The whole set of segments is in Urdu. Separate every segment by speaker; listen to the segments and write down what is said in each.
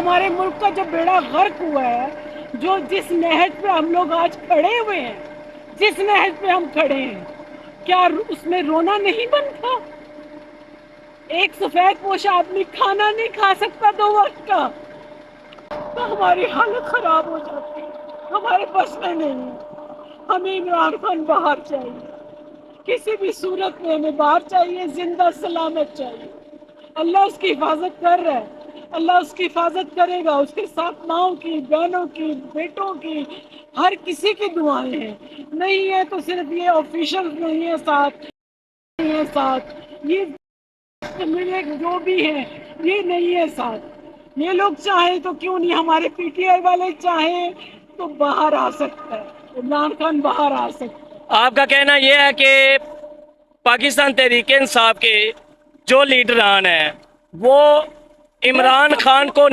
Speaker 1: ہمارے ملک کا جو بیڑا غرق ہوا ہے، جس نہج پہ ہم لوگ آج کھڑے ہوئے ہیں، جس نہج پہ ہم کھڑے ہیں، کیا اس میں رونا نہیں بنتا؟ ایک سفید پوش آدمی کھانا نہیں کھا سکتا 2 وقت کا تو ہماری حالت خراب ہو جاتی ہے، ہمارے بس میں نہیں ہے۔ ہمیں عمران خان باہر چاہیے، کسی بھی صورت میں ہمیں باہر چاہیے، زندہ سلامت چاہیے۔ اللہ اس کی حفاظت کر رہا ہے، اللہ اس کی حفاظت کرے گا، اس کے ساتھ ماؤں کی، بہنوں کی، بیٹوں کی، ہر کسی کی دعائیں ہیں۔ نہیں ہے تو صرف یہ آفیشل نہیں ہے ساتھ، نہیں ہے ساتھ، یہ جو بھی ہے یہ نہیں ہے ساتھ۔ یہ لوگ چاہیں تو کیوں نہیں، ہمارے پی ٹی آئی والے چاہیں تو باہر آ سکتا ہے، عمران خان باہر آ سکتا ہے۔
Speaker 2: آپ کا کہنا یہ ہے کہ پاکستان تحریک انصاف کے جو لیڈران ہیں وہ عمران خان کو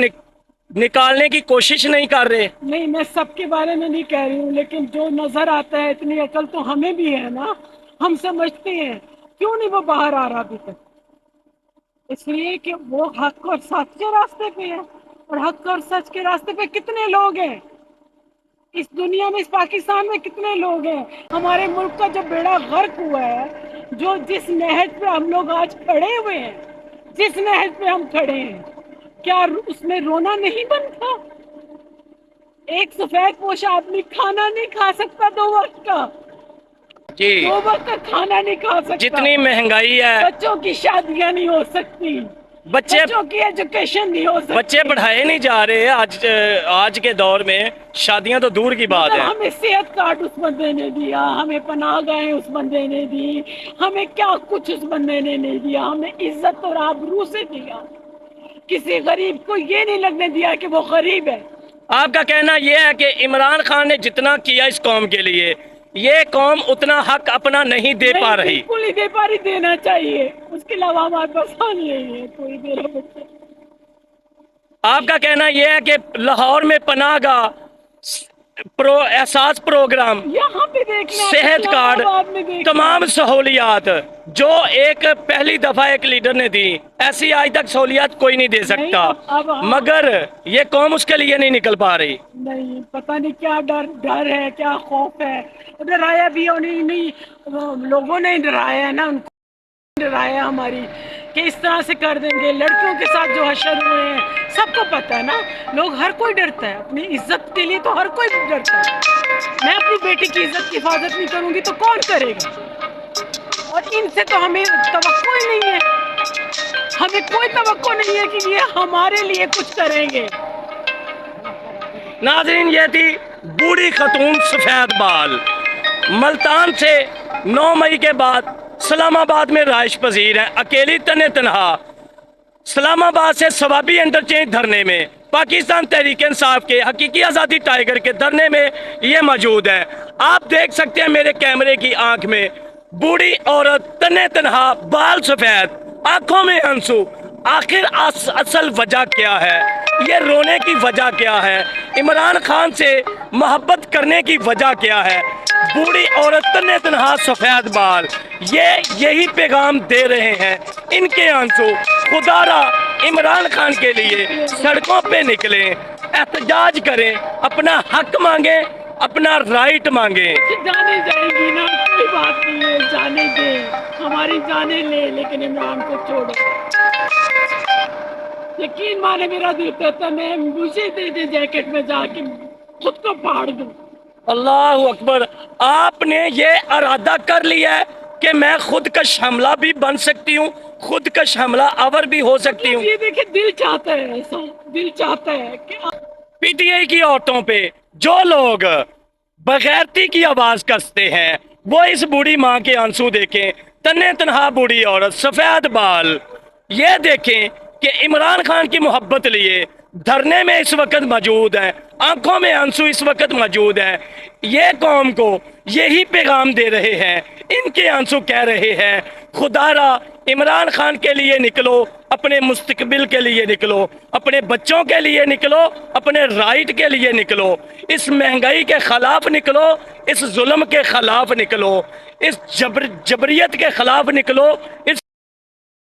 Speaker 2: نکالنے کی کوشش نہیں کر رہے؟
Speaker 1: نہیں، میں سب کے بارے میں نہیں کہہ رہی ہوں، لیکن جو نظر آتا ہے، اتنی عقل تو ہمیں بھی ہے نا، ہم سمجھتے ہیں کیوں نہیں وہ باہر آ رہا ابھی تک؟ اس لیے کہ وہ حق اور سچ کے راستے پہ ہے، اور حق اور سچ کے راستے پہ کتنے لوگ ہیں اس دنیا میں، اس پاکستان میں کتنے لوگ ہیں؟ ہمارے ملک کا جو بیڑا غرق ہوا ہے، جس نہج پہ ہم لوگ آج کھڑے ہوئے ہیں، جس نہج پہ ہم کھڑے ہیں، کیا اس میں رونا نہیں بنتا؟ ایک سفید پوش آدمی کھانا نہیں کھا سکتا 2 وقت کا،
Speaker 2: جی،
Speaker 1: 2 وقت کا کھانا نہیں کھا سکتا،
Speaker 2: جتنی مہنگائی ہے،
Speaker 1: بچوں کی شادیاں نہیں ہو سکتی،
Speaker 2: بچے
Speaker 1: بچوں کی ایجوکیشن نہیں ہو
Speaker 2: بچے
Speaker 1: سکتی،
Speaker 2: پڑھائے نہیں جا رہے آج کے دور میں، شادیاں تو دور کی بات
Speaker 1: مگر
Speaker 2: ہے۔
Speaker 1: ہمیں صحت کارڈ اس بندے نے دیا، ہمیں پناہ گاہیں اس بندے نے دی، ہمیں کیا کچھ اس بندے نے نہیں دیا، ہمیں عزت اور آبرو سے دیا۔ کسی غریب کو یہ نہیں لگنے دیا کہ وہ غریب ہے۔
Speaker 2: آپ کا کہنا یہ ہے کہ عمران خان نے جتنا کیا اس قوم کے لیے، یہ قوم اتنا حق اپنا نہیں دے پا رہی؟
Speaker 1: بالکل نہیں دے پا رہی، دینا چاہیے، اس کے علاوہ ہمارے پاس حل نہیں ہے کوئی میرا بچہ۔
Speaker 2: آپ کا کہنا یہ ہے کہ لاہور میں پناہ گاہ، احساس پروگرام،
Speaker 1: یہاں پہ دیکھنا، آپ
Speaker 2: صحت
Speaker 1: اسلام
Speaker 2: کارڈ،
Speaker 1: آباد میں دیکھنا،
Speaker 2: تمام سہولیات جو ایک پہلی دفعہ ایک لیڈر نے دی، ایسی آج تک سہولیات کوئی نہیں دے
Speaker 1: نہیں
Speaker 2: سکتا،
Speaker 1: اب
Speaker 2: مگر یہ قوم اس کے لیے نہیں نکل پا رہی۔
Speaker 1: نہیں، پتہ نہیں کیا ڈر ہے، کیا خوف ہے، ڈرایا بھی نہیں، لوگوں نے ڈرایا ہے نا، ان کو ڈرایا ہماری کہ اس طرح سے کر دیں گے۔ لڑکیوں کے ساتھ جو حشر ہوئے ہیں سب کو پتہ ہے نا، لوگ ہر کوئی ڈرتا ہے، اپنی عزت کے لیے تو ہر کوئی ڈرتا ہے۔ میں اپنی بیٹی کی عزت کی حفاظت نہیں کروں گی تو کون کرے گا؟ اور ان سے تو ہمیں توقع ہی نہیں ہے، ہمیں کوئی توقع نہیں ہے کہ یہ ہمارے لیے کچھ کریں گے۔
Speaker 2: ناظرین، یہ تھی بوڑھی خاتون سفید بال، ملتان سے 9 مئی کے بعد اسلام آباد میں رہائش پذیر ہیں، اکیلی تنہا اسلام آباد سے ثوابی انٹرچینج دھرنے میں، پاکستان تحریک انصاف کے حقیقی آزادی ٹائیگر کے دھرنے میں یہ موجود ہے۔ آپ دیکھ سکتے ہیں میرے کیمرے کی آنکھ میں، بوڑھی عورت تنہا، بال سفید، آنکھوں میں آنسو۔ آخر اصل وجہ کیا ہے؟ یہ رونے کی وجہ کیا ہے؟ عمران خان سے محبت کرنے کی وجہ کیا ہے؟ بوڑھی عورت تنہا، سفید بال، یہی پیغام دے رہے ہیں۔ ان کے آنسو، خدا را عمران خان کے لیے سڑکوں پہ نکلیں، احتجاج کریں، اپنا حق مانگیں، اپنا رائٹ مانگیں۔
Speaker 1: جانے جائیں گی نا، کوئی بات نہیں ہے، جانے دے، ہماری جانیں لے، لیکن عمران کو چھوڑو۔ یقین مانے میرا دل کرتا ہے میں مجھے دے جیکٹ میں جا کے خود کو پھاڑ دوں۔
Speaker 2: اللہ اکبر! آپ نے یہ ارادہ کر لیا ہے کہ میں خود کش حملہ بھی بن سکتی ہوں، خود کش حملہ آور بھی ہو سکتی ہوں۔
Speaker 1: یہ دیکھیں، دل چاہتا ہے ایسا، دل چاہتا ہے کہ
Speaker 2: پی ٹی آئی کی عورتوں پہ جو لوگ بغیرتی کی آواز کستے ہیں، وہ اس بوڑھی ماں کے آنسو دیکھیں، تنہا بوڑھی عورت، سفید بال، یہ دیکھیں کہ عمران خان کی محبت لیے دھرنے میں اس وقت موجود ہیں، آنکھوں میں آنسو اس وقت موجود ہیں۔ یہ قوم کو یہی پیغام دے رہے ہیں، ان کے آنسو کہہ رہے ہیں، خدا را عمران خان کے لیے نکلو، اپنے مستقبل کے لیے نکلو، اپنے بچوں کے لیے نکلو، اپنے رائٹ کے لیے نکلو، اس مہنگائی کے خلاف نکلو، اس ظلم کے خلاف نکلو، اس جبریت کے خلاف نکلو، اس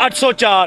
Speaker 2: 804